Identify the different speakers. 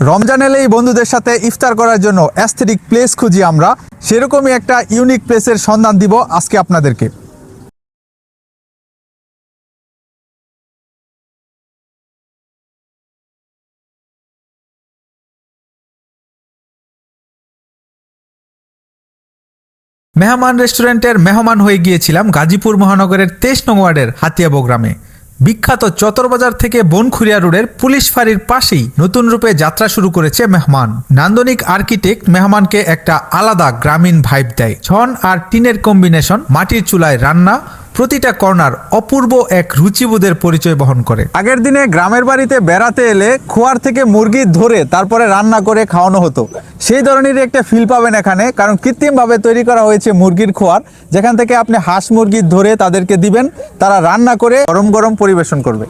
Speaker 1: রমজান এলেই বন্ধুদের সাথে ইফতার করার জন্য অ্যাস্থেটিক প্লেস খুঁজি আমরা। সেরকমই একটা ইউনিক প্লেসের সন্ধান দিব আজকে আপনাদেরকে। মেহমান রেস্টুরেন্টের মেহমান হয়ে গিয়েছিলাম গাজীপুর মহানগরের 23 নং ওয়ার্ডের হাতিয়াবো গ্রামে। বিখ্যাত চতরবাজার থেকে বনখুরিয়া রোডের পুলিশ ফাঁড়ির পাশেই নতুন রূপে যাত্রা শুরু করেছে মেহমান। নান্দনিক আর্কিটেক্ট মেহমানকে একটা আলাদা গ্রামীণ ভাইব দেয়। ছন আর টিনের কম্বিনেশন, মাটির চুলায় রান্না, প্রতিটা কর্নার অপূর্ব এক রুচিবোধের পরিচয় বহন করে। আগের দিনে গ্রামের বাড়িতে বেড়াতে এলে খোয়ার থেকে মুরগি ধরে তারপরে রান্না করে খাওয়ানো হতো। সেই ধরনের একটা ফিল পাবেন এখানে, কারণ কৃত্রিমভাবে তৈরি করা হয়েছে মুরগির খোয়ার, যেখান থেকে আপনি হাঁস মুরগি ধরে তাদেরকে দিবেন, তারা রান্না করে গরম গরম পরিবেশন করবে।